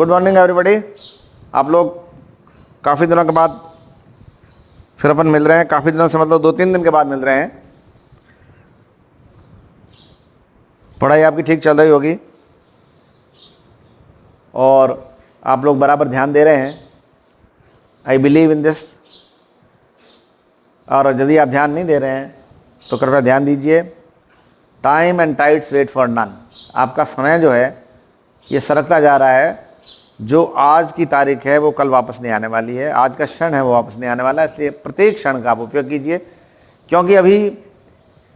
Good morning everybody. आप लोग काफ़ी दिनों के बाद फिर अपन मिल रहे हैं। काफ़ी दिनों से मतलब 2-3 दिन के बाद मिल रहे हैं। पढ़ाई आपकी ठीक चल रही होगी और आप लोग बराबर ध्यान दे रहे हैं। I believe in this. और यदि आप ध्यान नहीं दे रहे हैं तो कृपया ध्यान दीजिए। Time and tides wait for none. आपका समय जो है ये सरकता जा रहा है। जो आज की तारीख है वो कल वापस नहीं आने वाली है। आज का क्षण है वो वापस नहीं आने वाला है। इसलिए प्रत्येक क्षण का आप उपयोग कीजिए, क्योंकि अभी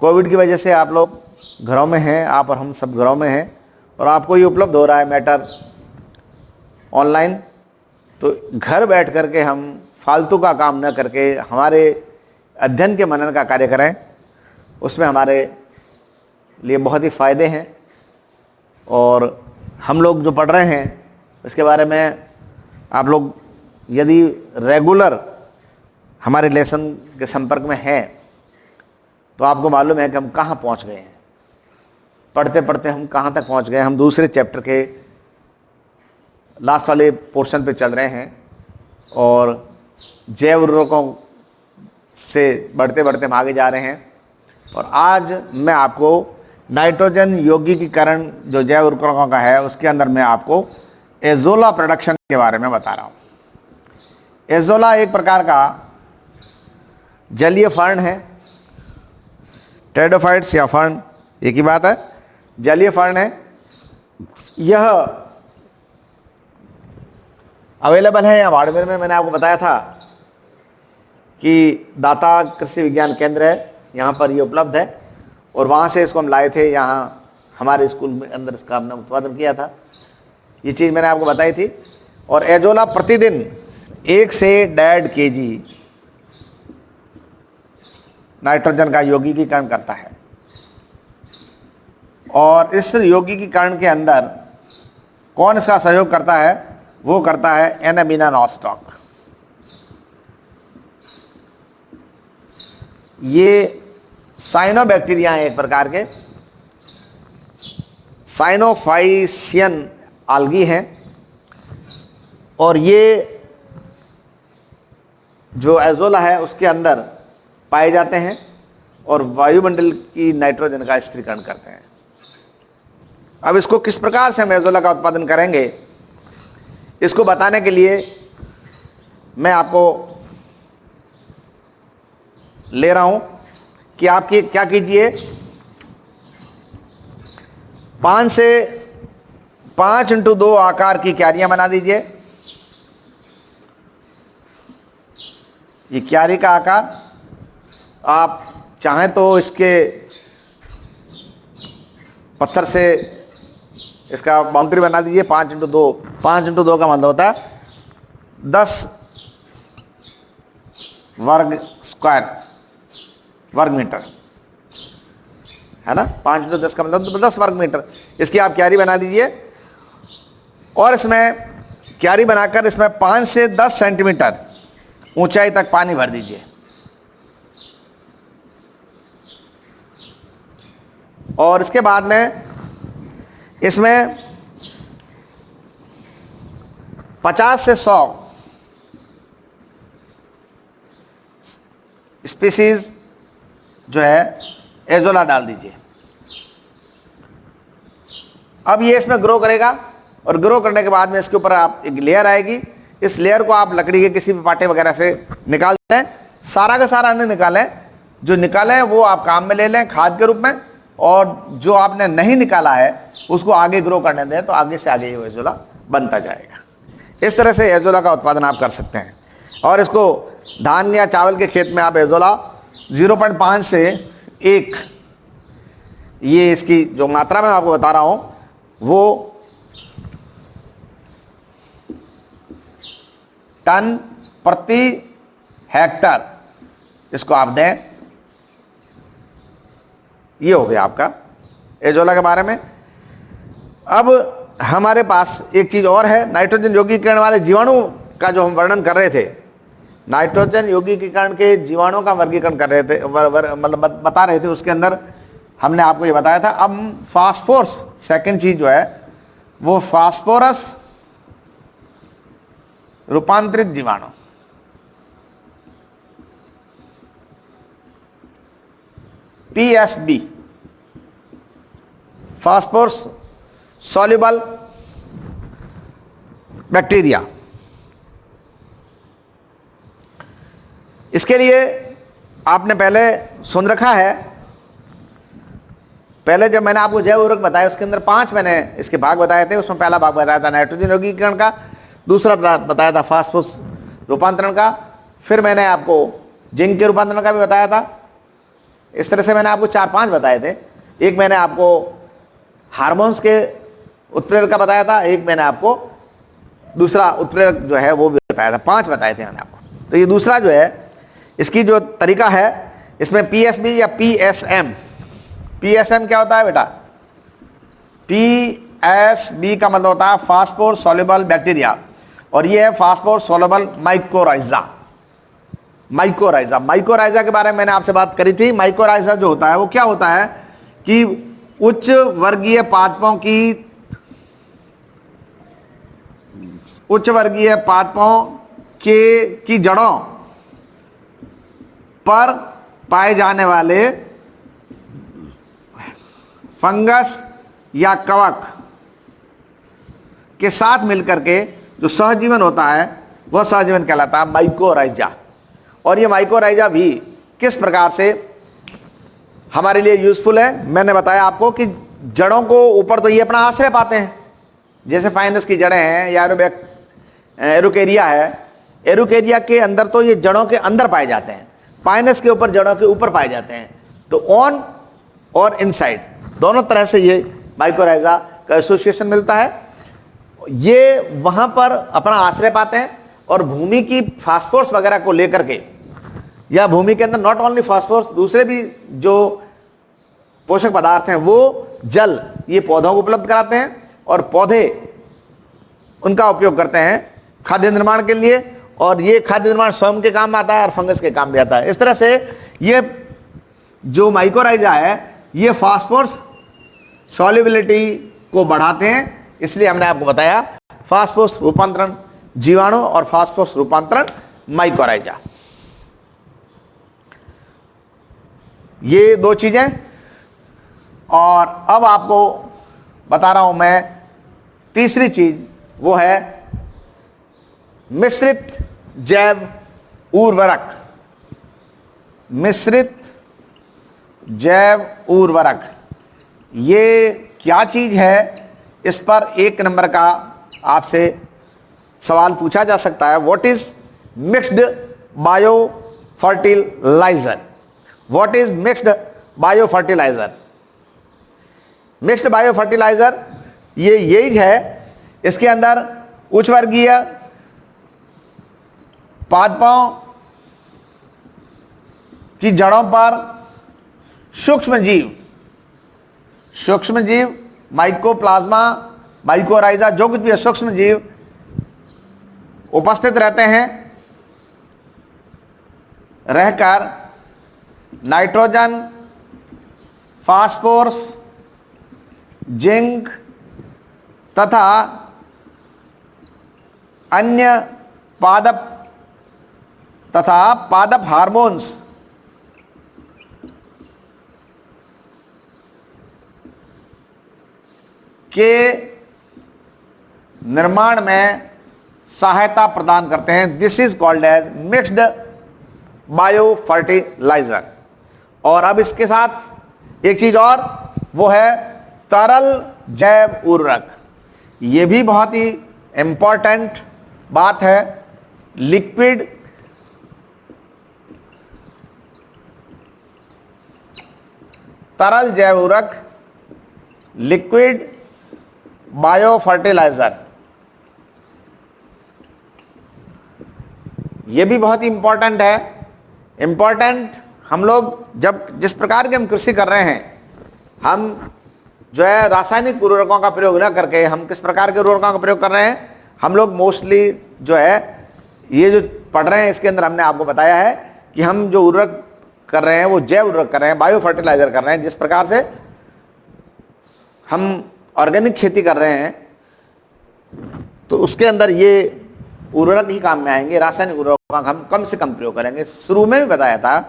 कोविड की वजह से आप लोग घरों में हैं, आप और हम सब घरों में हैं और आपको ये उपलब्ध हो रहा है मैटर ऑनलाइन। तो घर बैठ करके हम फालतू का काम न करके हमारे अध्ययन के मनन का कार्य करें। उसमें हमारे लिए बहुत ही फ़ायदे हैं और हम लोग जो पढ़ रहे हैं इसके बारे में आप लोग यदि रेगुलर हमारे लेसन के संपर्क में हैं तो आपको मालूम है कि हम कहाँ पहुँच गए हैं। पढ़ते पढ़ते हम कहाँ तक पहुँच गए। हम दूसरे चैप्टर के लास्ट वाले पोर्शन पे चल रहे हैं और जैव उर्वरकों से बढ़ते बढ़ते हम आगे जा रहे हैं। और आज मैं आपको नाइट्रोजन यौगिकीकरण जो जैव उर्वरकों का है उसके अंदर मैं आपको एजोला प्रोडक्शन के बारे में बता रहा हूँ। एजोला एक प्रकार का जलीय फर्न है। टेरिडोफाइट्स या फर्न एक ही बात है, जलीय फर्न है। यह अवेलेबल है यहाँ बाड़मेर में। मैंने आपको बताया था कि दाता कृषि विज्ञान केंद्र है, यहाँ पर ये उपलब्ध है और वहाँ से इसको हम लाए थे। यहाँ हमारे स्कूल में अंदर इसका हमने उत्पादन किया था। ये चीज़ मैंने आपको बताई थी। और एजोला प्रतिदिन 1 से 1.5 kg नाइट्रोजन का यौगिकीकरण करता है और इस यौगिकीकरण के अंदर कौन इसका सहयोग करता है? वो करता है एनामीना नॉस्टॉक। ये साइनोबैक्टीरिया हैं एक प्रकार के, साइनोफाइसियन आल्गी हैं और ये जो एजोला है उसके अंदर पाए जाते हैं और वायुमंडल की नाइट्रोजन का स्थिरीकरण करते हैं। अब इसको किस प्रकार से हम एजोला का उत्पादन करेंगे इसको बताने के लिए मैं आपको ले रहा हूं कि आप क्या कीजिए, 5x2 आकार की क्यारियां बना दीजिए। ये क्यारी का आकार आप चाहें तो इसके पत्थर से इसका बाउंड्री बना दीजिए। 5x2 का मतलब होता है 10 वर्ग मीटर, है ना। 5x10 का मतलब 10 वर्ग मीटर। इसकी आप क्यारी बना दीजिए और इसमें क्यारी बनाकर इसमें 5 से 10 सेंटीमीटर ऊंचाई तक पानी भर दीजिए और इसके बाद में इसमें 50 से 100 स्पीसीज जो है एजोला डाल दीजिए। अब ये इसमें ग्रो करेगा और ग्रो करने के बाद में इसके ऊपर आप एक लेयर आएगी। इस लेयर को आप लकड़ी के किसी भी पाटे वगैरह से निकाल दें। सारा का सारा नहीं निकालें, जो निकालें वो आप काम में ले लें खाद के रूप में, और जो आपने नहीं निकाला है उसको आगे ग्रो करने दें तो आगे से आगे ये एजोला बनता जाएगा। इस तरह से एजोला का उत्पादन आप कर सकते हैं। और इसको धान या चावल के खेत में आप एजोला 0.5 से 1, ये इसकी जो मात्रा मैं आपको बता रहा हूं वो टन प्रति हेक्टर इसको आप दें। ये हो गया आपका एजोला के बारे में। अब हमारे पास एक चीज और है, नाइट्रोजन यौगिकीकरण वाले जीवाणु का जो हम वर्णन कर रहे थे। नाइट्रोजन यौगिकीकरण के जीवाणुओं का वर्गीकरण कर रहे थे, मतलब बता रहे थे। उसके अंदर हमने आपको ये बताया था। अब फास्फोरस, सेकंड चीज जो है वो फास्फोरस रूपांतरित जीवाणु। PSB, phosphorus soluble bacteria. इसके लिए आपने पहले सुन रखा है, पहले जब मैंने आपको जैव उर्वरक बताया उसके अंदर 5 मैंने इसके भाग बताए थे। उसमें पहला भाग बताया था नाइट्रोजन यौगिकीकरण का, दूसरा बताया था फास्फोरस रूपांतरण का, फिर मैंने आपको जिंक के रूपांतरण का भी बताया था। इस तरह से मैंने आपको 4-5 बताए थे। एक मैंने आपको हार्मोन्स के उत्प्रेरक का बताया था, एक मैंने आपको दूसरा उत्प्रेरक जो है वो भी बताया था। 5 बताए थे मैंने आपको। तो ये दूसरा जो है इसकी जो तरीका है, इसमें PSB या PSM, PSM क्या होता है बेटा? PSB का मतलब होता है फास्फोरस सॉल्युबल बैक्टीरिया, और ये है फास्फोरस सॉल्युबल माइकोराइजा। माइकोराइजा के बारे में मैंने आपसे बात करी थी। माइकोराइजा जो होता है वो क्या होता है कि उच्च वर्गीय पादपों की जड़ों पर पाए जाने वाले फंगस या कवक के साथ मिलकर के जो सहजीवन होता है वह सहजीवन कहलाता है माइकोराइजा। और ये माइकोराइजा भी किस प्रकार से हमारे लिए यूजफुल है, मैंने बताया आपको कि जड़ों को ऊपर तो ये अपना आश्रय पाते हैं, जैसे फाइनस की जड़ें हैं या एरुकेरिया है। एरुकेरिया के अंदर तो ये जड़ों के अंदर पाए जाते हैं, पाइनस के ऊपर जड़ों के ऊपर पाए जाते हैं। तो ऑन और इनसाइड दोनों तरह से ये माइकोराइजा का एसोसिएशन मिलता है। ये वहां पर अपना आश्रय पाते हैं और भूमि की फास्फोरस वगैरह को लेकर के, या भूमि के अंदर नॉट ओनली फास्फोरस, दूसरे भी जो पोषक पदार्थ हैं वो जल ये पौधों को उपलब्ध कराते हैं, और पौधे उनका उपयोग करते हैं खाद्य निर्माण के लिए, और ये खाद्य निर्माण स्वयं के काम आता है और फंगस के काम भी आता है। इस तरह से ये जो माइकोराइजा है ये फास्फोरस सॉल्युबिलिटी को बढ़ाते हैं, इसलिए हमने आपको बताया फास्फोरस रूपांतरण जीवाणु और फास्फोरस रूपांतरण माइकोराइजा। ये 2 चीजें। और अब आपको बता रहा हूं मैं तीसरी चीज, वो है मिश्रित जैव उर्वरक। मिश्रित जैव उर्वरक ये क्या चीज है, इस पर 1 नंबर का आपसे सवाल पूछा जा सकता है। What is mixed bio fertiliser? What is mixed bio fertiliser? Mixed bio fertiliser ये यही है, इसके अंदर उच्च वर्गीय पादपों की जड़ों पर सूक्ष्म जीव माइकोप्लाज्मा, माइकोराइजा, जो कुछ भी है सूक्ष्म जीव उपस्थित रहते हैं, रहकर नाइट्रोजन, फास्फोरस, जिंक तथा अन्य पादप हार्मोन्स के निर्माण में सहायता प्रदान करते हैं। This is called as mixed bio fertiliser. और अब इसके साथ एक चीज और, वो है तरल जैव उर्वरक। ये भी बहुत ही इंपॉर्टेंट बात है। लिक्विड तरल जैव उर्वरक, लिक्विड बायो फर्टिलाइजर, ये भी बहुत ही इंपॉर्टेंट है। इंपॉर्टेंट हम लोग जब जिस प्रकार की हम कृषि कर रहे हैं, हम जो है रासायनिक उर्वरकों का प्रयोग ना करके हम किस प्रकार के उर्वरकों का प्रयोग कर रहे हैं, हम लोग मोस्टली जो है ये जो पढ़ रहे हैं इसके अंदर हमने आपको बताया है कि हम जो उर्वरक कर रहे हैं वो जैव उर्वरक कर रहे हैं, बायो फर्टिलाइजर कर रहे हैं। जिस प्रकार से हम ऑर्गेनिक खेती कर रहे हैं तो उसके अंदर ये उर्वरक ही काम में आएंगे, रासायनिक उर्वरक का हम कम से कम प्रयोग करेंगे। शुरू में भी बताया था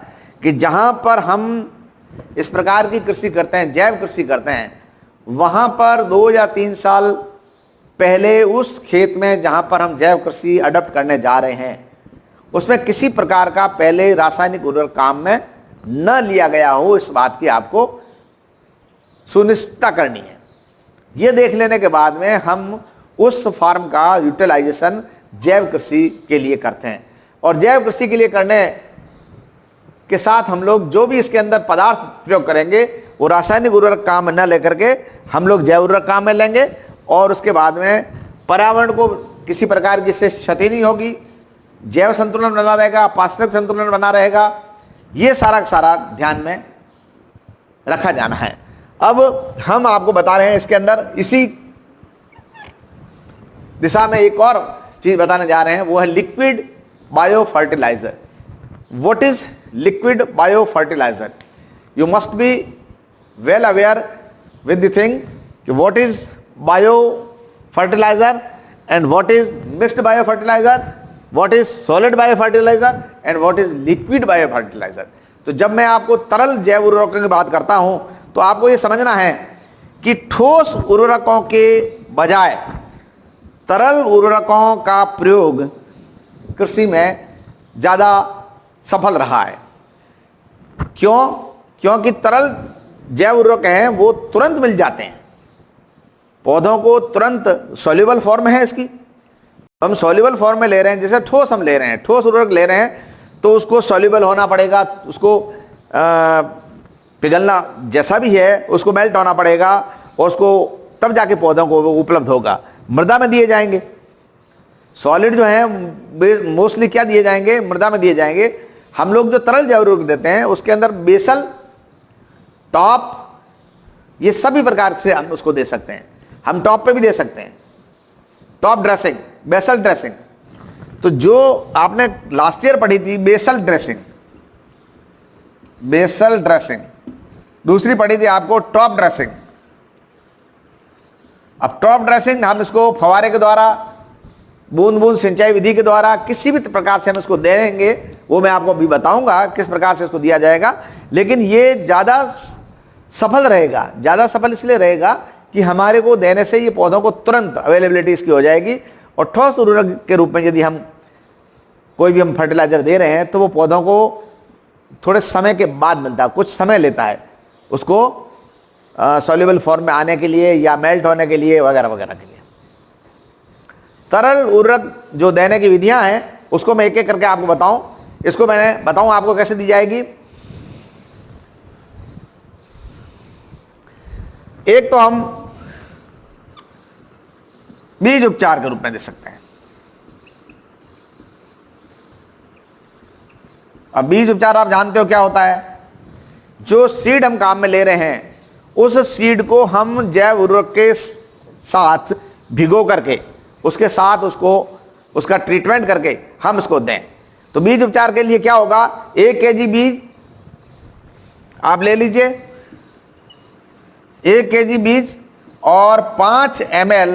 कि जहां पर हम इस प्रकार की कृषि करते हैं, जैव कृषि करते हैं, वहां पर 2 या 3 साल पहले उस खेत में जहां पर हम जैव कृषि अडॉप्ट करने जा रहे हैं, उसमें किसी प्रकार का पहले रासायनिक उर्वरक काम में न लिया गया हो, इस बात की आपको सुनिश्चितता करनी है। यह देख लेने के बाद में हम उस फार्म का यूटिलाइजेशन जैव कृषि के लिए करते हैं। और जैव कृषि के लिए करने के साथ हम लोग जो भी इसके अंदर पदार्थ प्रयोग करेंगे वो रासायनिक उर्वरक काम में न लेकर के हम लोग जैव उर्वरक काम में लेंगे, और उसके बाद में पर्यावरण को किसी प्रकार की इससे क्षति नहीं होगी, जैव संतुलन बना रहेगा, पारिस्थितिक संतुलन बना रहेगा। ये सारा का सारा ध्यान में रखा जाना है। अब हम आपको बता रहे हैं इसके अंदर इसी दिशा में एक और चीज बताने जा रहे हैं, वो है liquid bio fertiliser. What is liquid bio fertiliser? You must be well aware with the thing कि what is bio fertiliser and what is mixed bio fertiliser, what is solid bio fertiliser and what is liquid bio fertiliser. तो जब मैं आपको तरल जैव उर्वरकों की बात करता हूं तो आपको यह समझना है कि ठोस उर्वरकों के बजाय तरल उर्वरकों का प्रयोग कृषि में ज़्यादा सफल रहा है। क्यों? क्योंकि तरल जैव उर्वरक हैं वो तुरंत मिल जाते हैं पौधों को, तुरंत सॉल्युबल फॉर्म है इसकी, हम सॉल्युबल फॉर्म में ले रहे हैं। जैसे ठोस हम ले रहे हैं, ठोस उर्वरक ले रहे हैं तो उसको सॉल्युबल होना पड़ेगा, उसको पिघलना जैसा भी है उसको मेल्ट होना पड़ेगा, और उसको तब जाके पौधों को वो उपलब्ध होगा। मृदा में दिए जाएंगे, सॉलिड जो है मोस्टली क्या दिए जाएंगे, मृदा में दिए जाएंगे। हम लोग जो तरल जैव उर्वरक देते हैं उसके अंदर बेसल, टॉप, ये सभी प्रकार से हम उसको दे सकते हैं। हम टॉप पे भी दे सकते हैं, टॉप ड्रेसिंग, बेसल ड्रेसिंग। तो जो आपने लास्ट ईयर पढ़ी थी बेसल ड्रेसिंग, बेसल ड्रेसिंग, दूसरी पढ़ी थी आपको टॉप ड्रेसिंग। अब टॉप ड्रेसिंग हम इसको फवारे के द्वारा, बूंद बूंद सिंचाई विधि के द्वारा, किसी भी प्रकार से हम इसको देंगे, वो मैं आपको अभी बताऊंगा किस प्रकार से इसको दिया जाएगा। लेकिन ये ज़्यादा सफल रहेगा। ज़्यादा सफल इसलिए रहेगा कि हमारे को देने से ये पौधों को तुरंत अवेलेबिलिटी इसकी हो जाएगी। और ठोस उर्वरक के रूप में यदि हम कोई भी हम फर्टिलाइजर दे रहे हैं तो वो पौधों को थोड़े समय के बाद मिलता है, कुछ समय लेता है उसको सॉल्युबल फॉर्म में आने के लिए या मेल्ट होने के लिए वगैरह वगैरह के लिए। तरल उर्वरक जो देने की विधियां हैं उसको मैं एक एक करके आपको बताऊं। इसको मैंने बताऊं आपको कैसे दी जाएगी। एक तो हम बीज उपचार के रूप में दे सकते हैं। अब बीज उपचार आप जानते हो क्या होता है। जो सीड हम काम में ले रहे हैं उस सीड को हम जैव उर्वरक के साथ भिगो करके उसके साथ उसका ट्रीटमेंट करके हम इसको दें। तो बीज उपचार के लिए क्या होगा, 1 kg बीज आप ले लीजिए, 1 kg बीज और 5 ml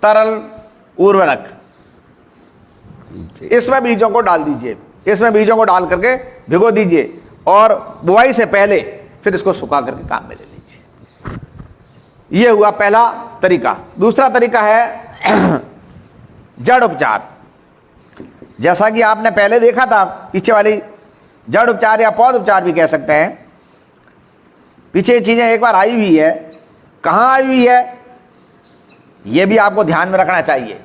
तरल उर्वरक, इसमें बीजों को डाल दीजिए। इसमें बीजों को डाल करके भिगो दीजिए और बुआई से पहले फिर इसको सुखा करके काम में ले लीजिए। यह हुआ पहला तरीका। दूसरा तरीका है जड़ उपचार। जैसा कि आपने पहले देखा था पीछे वाली जड़ उपचार या पौध उपचार भी कह सकते हैं, पीछे ये चीजें एक बार आई हुई है। कहाँ आई हुई है यह भी आपको ध्यान में रखना चाहिए।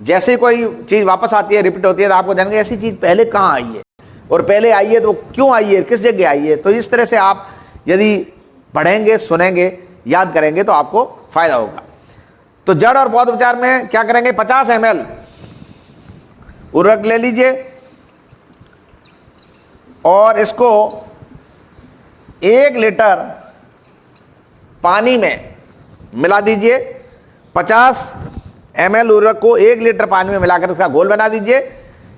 जैसे कोई चीज वापस आती है, रिपीट होती है, तो आपको ध्यान ऐसी चीज पहले कहाँ आई है और पहले आई है तो क्यों आई है, किस जगह आई है। तो इस तरह से आप यदि पढ़ेंगे, सुनेंगे, याद करेंगे तो आपको फायदा होगा। तो जड़ और पौध उपचार में क्या करेंगे, 50 ml उर्वरक ले लीजिए और इसको 1 लीटर पानी में मिला दीजिए। 50 ml उर्वरक को 1 लीटर पानी में मिलाकर उसका घोल बना दीजिए।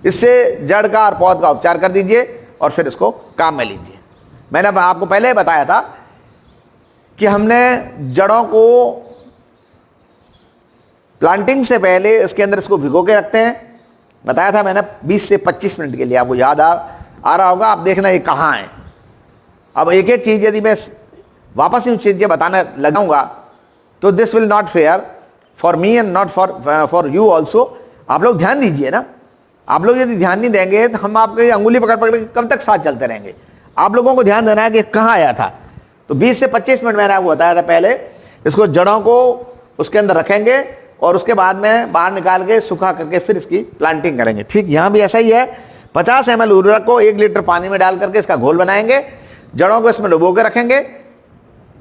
इससे जड़ का और पौध का उपचार कर दीजिए और फिर इसको काम में लीजिए। मैंने आपको पहले ही बताया था कि हमने जड़ों को प्लांटिंग से पहले इसके अंदर इसको भिगो के रखते हैं बताया था मैंने 20 से 25 मिनट के लिए, आपको याद आ रहा होगा, आप देखना ये कहाँ है। अब एक एक चीज़ यदि मैं वापस इन चीज़ें बताने लगाऊंगा तो this will not fair for me and not for you also. आप लोग ध्यान दीजिए ना, आप लोग यदि ध्यान नहीं देंगे तो हम आपके अंगुली पकड़ पकड़ के कब तक साथ चलते रहेंगे। आप लोगों को ध्यान देना है कि कहाँ आया था। तो 20 से 25 मिनट मैंने आपको बताया था पहले, इसको जड़ों को उसके अंदर रखेंगे और उसके बाद में बाहर निकाल के सूखा करके फिर इसकी प्लांटिंग करेंगे। ठीक यहाँ भी ऐसा ही है। 50 ml उर्वरक को 1 लीटर पानी में डाल करके इसका घोल बनाएंगे, जड़ों को इसमें डुबो के रखेंगे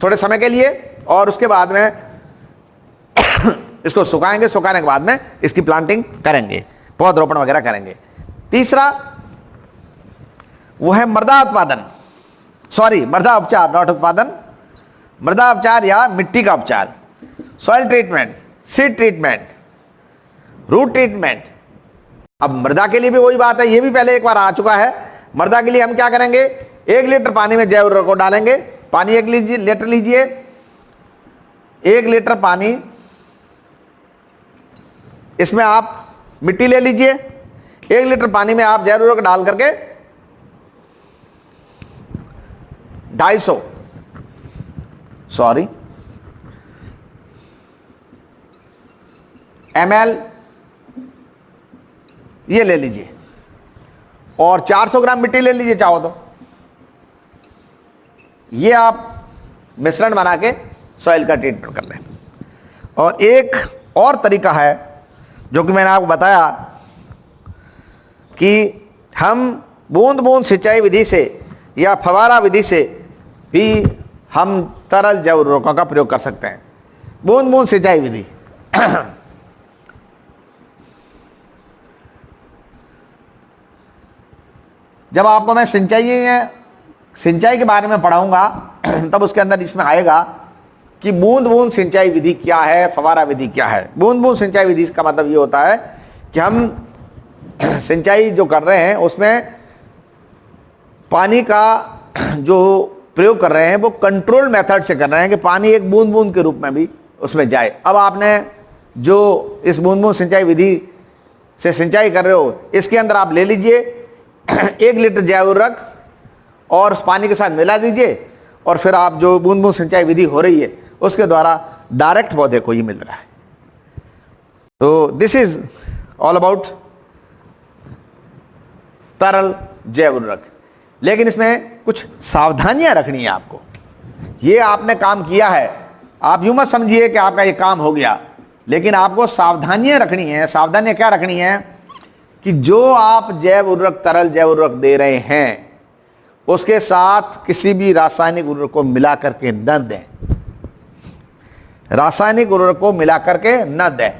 थोड़े समय के लिए और उसके बाद में इसको सुखाएंगे। सुखाने के बाद में इसकी प्लांटिंग करेंगे, पौधरोपण वगैरह करेंगे। तीसरा वो है मृदा उत्पादन, मृदा उपचार, नॉट उत्पादन, मृदा उपचार या मिट्टी का उपचार। Soil treatment, seed treatment, root treatment. अब मृदा के लिए भी वही बात है, ये भी पहले एक बार आ चुका है। मृदा के लिए हम क्या करेंगे, 1 लीटर पानी में जैव उर्वरक को डालेंगे। पानी 1 लीटर लीजिए, 1 लीटर पानी, इसमें आप मिट्टी ले लीजिए। 1 लीटर पानी में आप जैव उर्वरक डाल करके 250 ml ये ले लीजिए और 400 ग्राम मिट्टी ले लीजिए चाहो तो। ये आप मिश्रण बना के सॉइल का ट्रीटमेंट कर लें। और एक और तरीका है जो कि मैंने आपको बताया कि हम बूंद बूंद सिंचाई विधि से या फवारा विधि से भी हम तरल जैव उर्वरकों का प्रयोग कर सकते हैं। बूंद बूंद सिंचाई विधि जब आपको मैं सिंचाई के बारे में पढ़ाऊंगा तब उसके अंदर इसमें आएगा कि बूंद बूंद सिंचाई विधि क्या है, फवारा विधि क्या है। बूंद बूंद सिंचाई विधि का मतलब ये होता है कि हम सिंचाई जो कर रहे हैं उसमें पानी का जो प्रयोग कर रहे हैं वो कंट्रोल मेथड से कर रहे हैं कि पानी एक बूंद बूंद के रूप में भी उसमें जाए। अब आपने जो इस बूंद बूंद सिंचाई विधि से सिंचाई कर रहे हो, इसके अंदर आप ले लीजिए 1 लीटर जैव उर्वरक और उस पानी के साथ मिला दीजिए और फिर आप जो बूंद बूंद सिंचाई विधि हो रही है उसके द्वारा डायरेक्ट पौधे को ही मिल रहा है। तो दिस इज ऑल अबाउट तरल जैव उर्वरक। लेकिन इसमें कुछ सावधानियां रखनी है आपको। ये आपने काम किया है, आप यूं मत समझिए कि आपका ये काम हो गया, लेकिन आपको सावधानियां रखनी है। सावधानियां क्या रखनी है कि जो आप जैव उर्वरक, तरल जैव उर्वरक दे रहे हैं उसके साथ किसी भी रासायनिक उर्वरक को मिला करके न दें। रासायनिक उर्वरक को मिला करके न दें।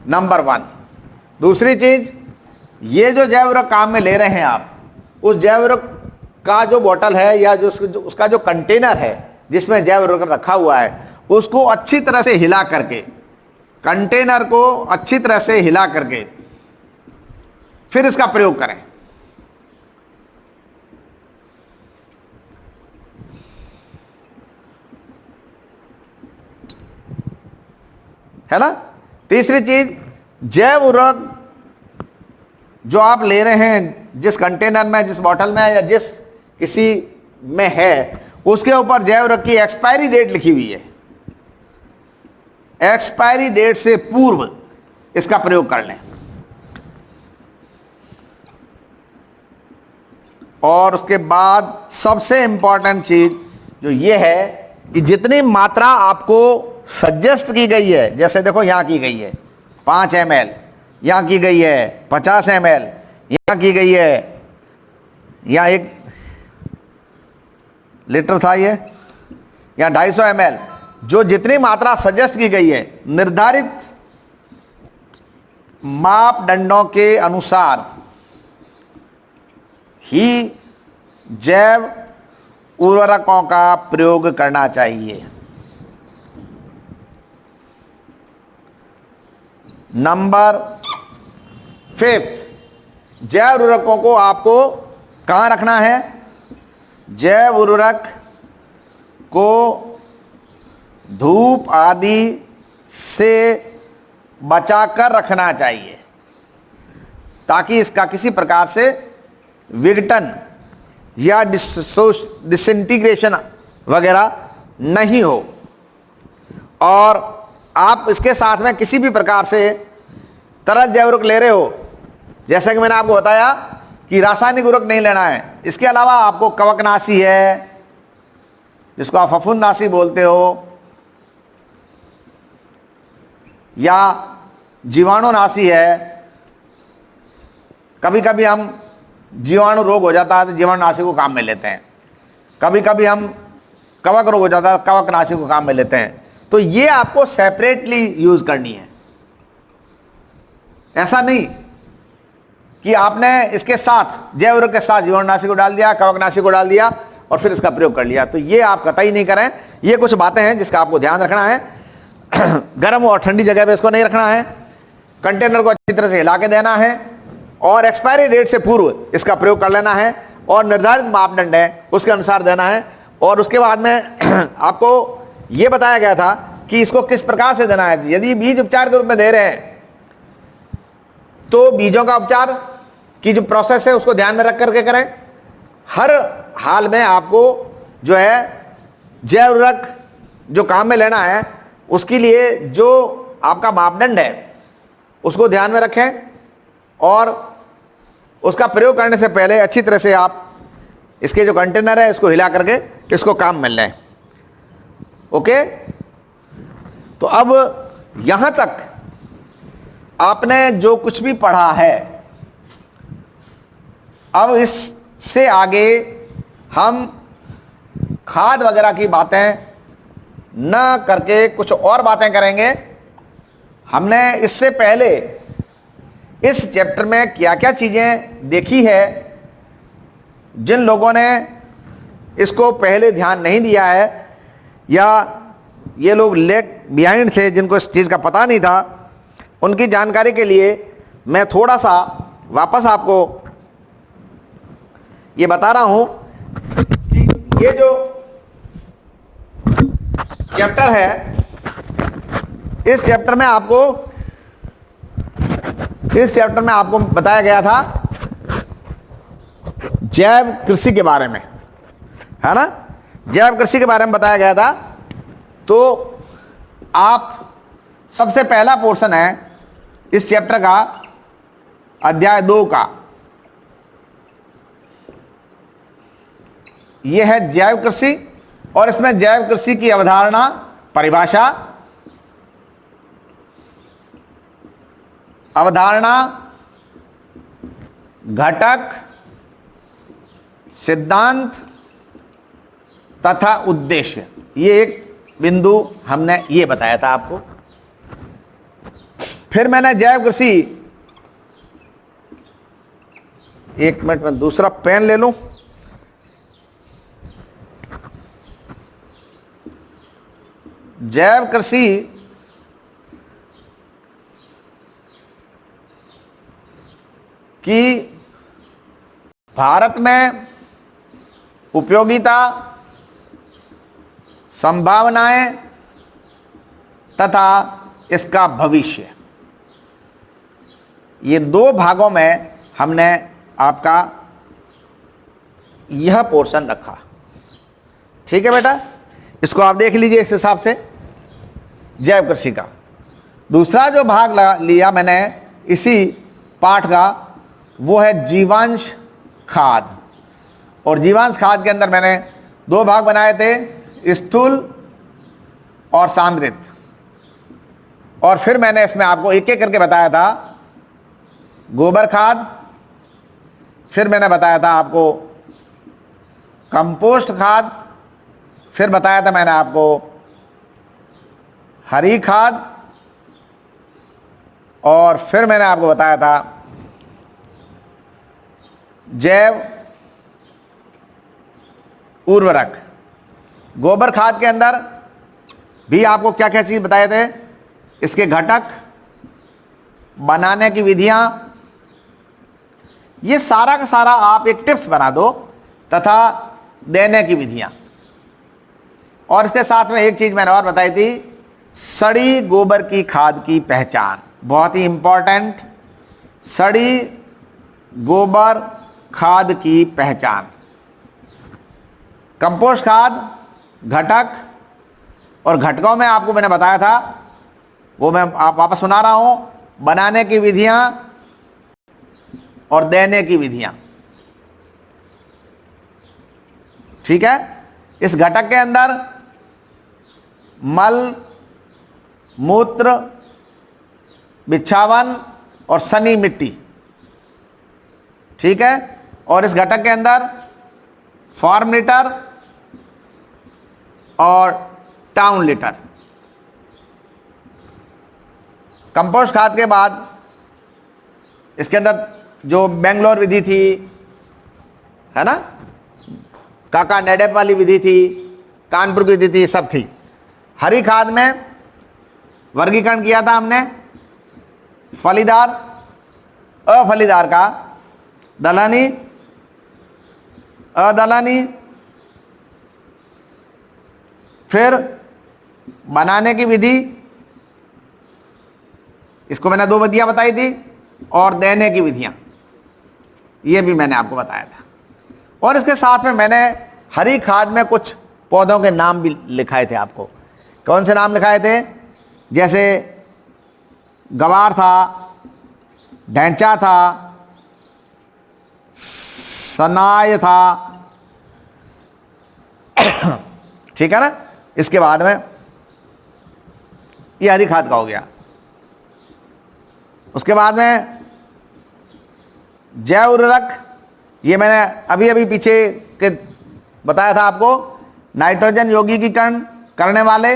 नंबर 1। दूसरी चीज, ये जो जैव उर्वरक काम में ले रहे हैं आप, उस जैव उर्वरक का जो बोतल है या जो उसका जो कंटेनर है जिसमें जैव उर्वरक रखा हुआ है, उसको अच्छी तरह से हिला करके, कंटेनर को अच्छी तरह से हिला करके फिर इसका प्रयोग करें। है ना। तीसरी चीज, जैव उर्वरक जो आप ले रहे हैं, जिस कंटेनर में, जिस बोतल में या जिस किसी में है, उसके ऊपर जैव उर्वरक की एक्सपायरी डेट लिखी हुई है। एक्सपायरी डेट से पूर्व इसका प्रयोग कर लें। और उसके बाद सबसे इंपॉर्टेंट चीज जो ये है कि जितनी मात्रा आपको सजेस्ट की गई है, जैसे देखो यहां की गई है 5 ml, यहां की गई है 50 ml, यहां की गई है, यहां 1 लीटर था ये, यहां 250 ml, जो जितनी मात्रा सजेस्ट की गई है निर्धारित मापदंडों के अनुसार ही जैव उर्वरकों का प्रयोग करना चाहिए। नंबर 5, जैव उर्वरकों को आपको कहां रखना है? जैव उर्वरक को धूप आदि से बचाकर रखना चाहिए ताकि इसका किसी प्रकार से विघटन या डिसइंटीग्रेशन वगैरह नहीं हो। और आप इसके साथ में किसी भी प्रकार से तरल जैव उर्वरक ले रहे हो, जैसा कि मैंने आपको बताया कि रासायनिक उर्वरक नहीं लेना है। इसके अलावा आपको कवकनाशी है, जिसको आप फफूंदनाशी बोलते हो, या जीवाणुनाशी है। कभी कभी हम जीवाणु रोग हो जाता है तो जीवाणुनाशी को काम में लेते हैं, कभी कभी हम कवक रोग हो जाता है कवकनाशी को काम में लेते हैं। तो ये आपको सेपरेटली यूज करनी है। ऐसा नहीं कि आपने इसके साथ जैव उर्वरक के साथ जीवाणुनाशी को डाल दिया, कवकनाशी को डाल दिया और फिर इसका प्रयोग कर लिया। तो ये आप कतई नहीं करें। ये कुछ बातें हैं जिसका आपको ध्यान रखना है। गर्म और ठंडी जगह पे इसको नहीं रखना है। कंटेनर को अच्छी तरह से हिला के देना है और एक्सपायरी डेट से पूर्व इसका प्रयोग कर लेना है और निर्धारित मापदंड है उसके अनुसार देना है। और उसके बाद में आपको ये बताया गया था कि इसको किस प्रकार से देना है। यदि बीज उपचार के रूप में दे रहे हैं तो बीजों का उपचार की जो प्रोसेस है उसको ध्यान में रख करके करें। हर हाल में आपको जो है जैव उर्वरक जो काम में लेना है उसके लिए जो आपका मापदंड है उसको ध्यान में रखें और उसका प्रयोग करने से पहले अच्छी तरह से आप इसके जो कंटेनर है इसको हिला करके इसको काम में लें। ओके, तो अब यहां तक आपने जो कुछ भी पढ़ा है, अब इससे आगे हम खाद वगैरह की बातें न करके कुछ और बातें करेंगे। हमने इससे पहले इस चैप्टर में क्या क्या चीजें देखी है, जिन लोगों ने इसको पहले ध्यान नहीं दिया है या ये लोग लेग बिहाइंड थे जिनको इस चीज़ का पता नहीं था, उनकी जानकारी के लिए मैं थोड़ा सा वापस आपको ये बता रहा हूं कि ये जो चैप्टर है, इस चैप्टर में आपको बताया गया था जैव कृषि के बारे में, है ना। जैव कृषि के बारे में बताया गया था। तो आप सबसे पहला पोर्शन है इस चैप्टर का अध्याय 2 का, यह है जैव कृषि। और इसमें जैव कृषि की अवधारणा, परिभाषा, अवधारणा, घटक, सिद्धांत तथा उद्देश्य, ये एक बिंदु हमने ये बताया था आपको। फिर मैंने जैव कृषि, एक मिनट में दूसरा पेन ले लूं। जैव कृषि की भारत में उपयोगिता, संभावनाएं तथा इसका भविष्य, ये 2 भागों में हमने आपका यह पोर्शन रखा। ठीक है बेटा, इसको आप देख लीजिए इस हिसाब से जैव कृषि का। दूसरा जो भाग लिया मैंने इसी पाठ का, वो है जीवांश खाद। और जीवांश खाद के अंदर मैंने 2 भाग बनाए थे, स्थूल और सांद्रित। और फिर मैंने इसमें आपको एक एक करके बताया था गोबर खाद, फिर मैंने बताया था आपको कंपोस्ट खाद, फिर बताया था मैंने आपको हरी खाद, और फिर मैंने आपको बताया था जैव उर्वरक। गोबर खाद के अंदर भी आपको क्या क्या चीज बताए थे, इसके घटक, बनाने की विधियां, ये सारा का सारा आप एक टिप्स बना दो, तथा देने की विधियां। और इसके साथ में एक चीज मैंने और बताई थी, सड़ी गोबर की खाद की पहचान, बहुत ही इंपॉर्टेंट, सड़ी गोबर खाद की पहचान। कंपोस्ट खाद घटक और घटकों में आपको मैंने बताया था, वो मैं आप वापस सुना रहा हूं, बनाने की विधियां और देने की विधियां। ठीक है। इस घटक के अंदर मल, मूत्र, बिछावन और सनी मिट्टी। ठीक है। और इस घटक के अंदर फार्म लीटर और टाउन लीटर। कंपोस्ट खाद के बाद इसके अंदर जो बेंगलोर विधि थी, है ना, काका नेडेप वाली विधि थी, कानपुर की विधि थी, सब थी। हरी खाद में वर्गीकरण किया था हमने, फलीदार, अफलीदार का, दलहनी, अदलहनी, फिर बनाने की विधि, इसको मैंने 2 विधियां बताई थी, और देने की विधियां, ये भी मैंने आपको बताया था। और इसके साथ में मैंने हरी खाद में कुछ पौधों के नाम भी लिखाए थे आपको। कौन से नाम लिखाए थे? जैसे गवार था, ढैंचा था, सनाय था। ठीक है ना। इसके बाद में ये हरी खाद का हो गया। उसके बाद में जैव उर्वरक, ये मैंने अभी अभी पीछे के बताया था आपको, नाइट्रोजन यौगिकीकरण करने वाले,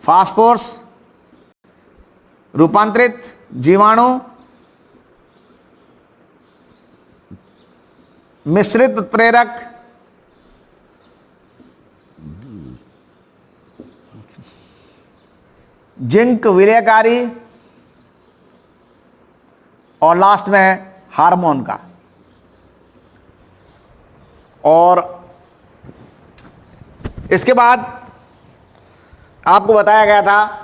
फास्फोरस रूपांतरित जीवाणु, मिश्रित उत्प्रेरक, जिंक विलयकारी, और लास्ट में हार्मोन का। और इसके बाद आपको बताया गया था,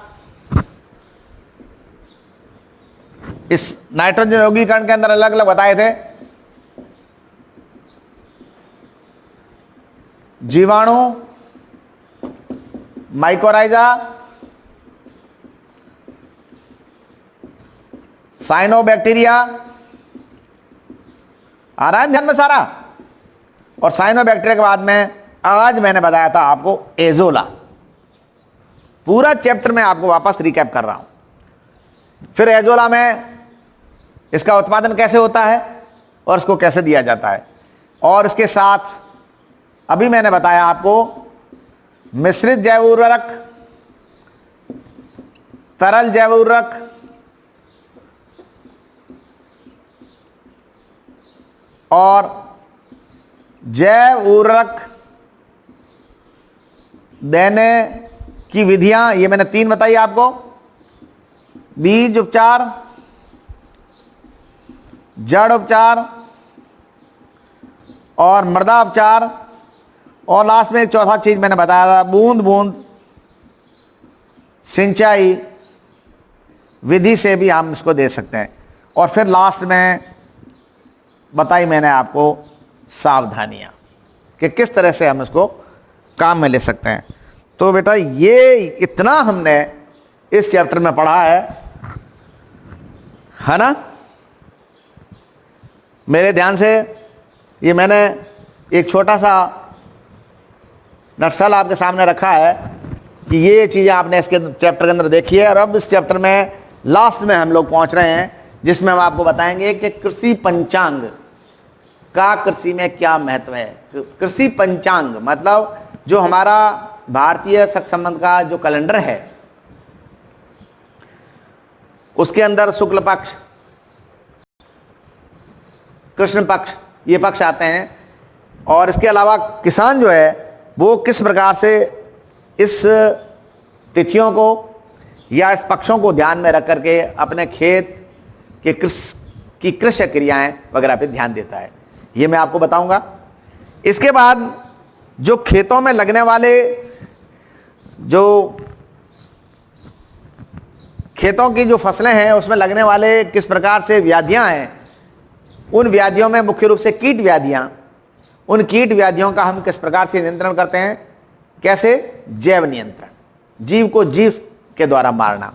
इस नाइट्रोजन यौगिकीकरण के अंदर अलग अलग बताए थे, जीवाणु, माइकोराइजा, साइनोबैक्टीरिया, आ रहा है ध्यान में सारा, और साइनोबैक्टीरिया के बाद में आज मैंने बताया था आपको एजोला। पूरा चैप्टर में आपको वापस रिकैप कर रहा हूं। फिर एजोला में इसका उत्पादन कैसे होता है और इसको कैसे दिया जाता है, और इसके साथ अभी मैंने बताया आपको मिश्रित जैव उर्वरक, तरल जैव उर्वरक, और जैव उर्वरक देने की विधियां, ये मैंने 3 बताई आपको, बीज उपचार, जड़ उपचार और मृदा उपचार, और लास्ट में एक चौथा चीज मैंने बताया था, बूंद बूंद सिंचाई विधि से भी हम इसको दे सकते हैं। और फिर लास्ट में बताई मैंने आपको सावधानियां कि किस तरह से हम इसको काम में ले सकते हैं। तो बेटा ये इतना हमने इस चैप्टर में पढ़ा है ना। मेरे ध्यान से ये मैंने एक छोटा सा नक्शा आपके सामने रखा है कि ये चीज़ें आपने इसके चैप्टर के अंदर देखी है। और अब इस चैप्टर में लास्ट में हम लोग पहुंच रहे हैं, जिसमें हम आपको बताएंगे कि कृषि पंचांग का कृषि में क्या महत्व है। कृषि पंचांग मतलब जो हमारा भारतीय शक संबंध का जो कैलेंडर है, उसके अंदर शुक्ल पक्ष, कृष्ण पक्ष, ये पक्ष आते हैं। और इसके अलावा किसान जो है वो किस प्रकार से इस तिथियों को या इस पक्षों को ध्यान में रख करके अपने खेत के कृषि क्रियाएं वगैरह पे ध्यान देता है, ये मैं आपको बताऊंगा। इसके बाद जो खेतों में लगने वाले, जो खेतों की जो फसलें हैं उसमें लगने वाले किस प्रकार से व्याधियां हैं, उन व्याधियों में मुख्य रूप से कीट व्याधियां, उन कीट व्याधियों का हम किस प्रकार से नियंत्रण करते हैं, कैसे, जैव नियंत्रण, जीव को जीव के द्वारा मारना।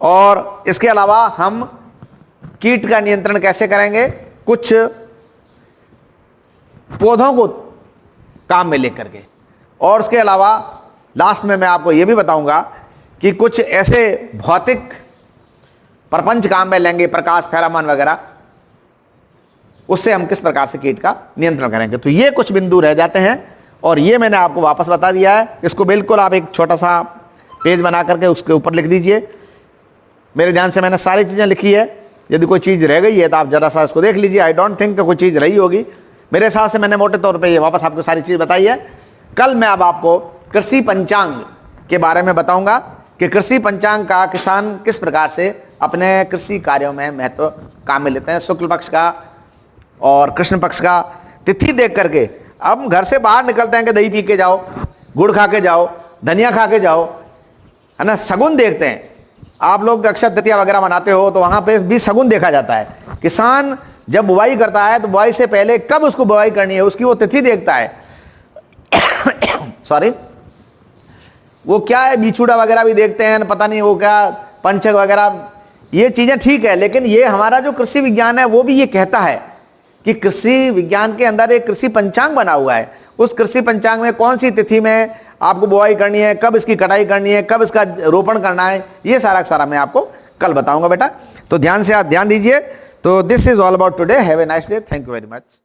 और इसके अलावा हम कीट का नियंत्रण कैसे करेंगे, कुछ पौधों को काम में लेकर के। और उसके अलावा लास्ट में मैं आपको यह भी बताऊंगा कि कुछ ऐसे भौतिक प्रपंच काम में लेंगे, प्रकाश, फेरामोन वगैरह, उससे हम किस प्रकार से कीट का नियंत्रण करेंगे। तो ये कुछ बिंदु रह जाते हैं और ये मैंने आपको वापस बता दिया है। इसको बिल्कुल आप एक छोटा सा पेज बना करके उसके ऊपर लिख दीजिए। मेरे ध्यान से मैंने सारी चीज़ें लिखी है, यदि कोई चीज़ रह गई है तो आप जरा सा इसको देख लीजिए। आई डोंट थिंक कि कोई चीज़ रही होगी, मेरे हिसाब से मैंने मोटे तौर पे ये वापस आपको सारी चीज़ बताई है। कल मैं अब आपको कृषि पंचांग के बारे में बताऊंगा कि कृषि पंचांग का किसान किस प्रकार से अपने कृषि कार्यों में महत्व काम में लेते हैं। शुक्ल पक्ष का और कृष्ण पक्ष का तिथि देख करके अब घर से बाहर निकलते हैं कि दही पी के जाओ, गुड़ खा के जाओ, धनिया खा के जाओ, है ना, शगुन देखते हैं। आप लोग अक्षय तृतीया वगैरह मनाते हो तो वहां पे भी शगुन देखा जाता है। किसान जब बुवाई करता है तो बुवाई से पहले कब उसको बुवाई करनी है उसकी वो तिथि देखता है। सॉरी, वो क्या है, बिछुड़ा वगैरह भी देखते हैं, पता नहीं वो क्या पंचक वगैरह, ये चीजें ठीक है। लेकिन ये हमारा जो कृषि विज्ञान है वो भी ये कहता है कि कृषि विज्ञान के अंदर एक कृषि पंचांग बना हुआ है। उस कृषि पंचांग में कौन सी तिथि में आपको बुआई करनी है, कब इसकी कटाई करनी है, कब इसका रोपण करना है, ये सारा सारा मैं आपको कल बताऊंगा बेटा। तो ध्यान से आप ध्यान दीजिए। तो this is all about today. Have a nice day. Thank you very much.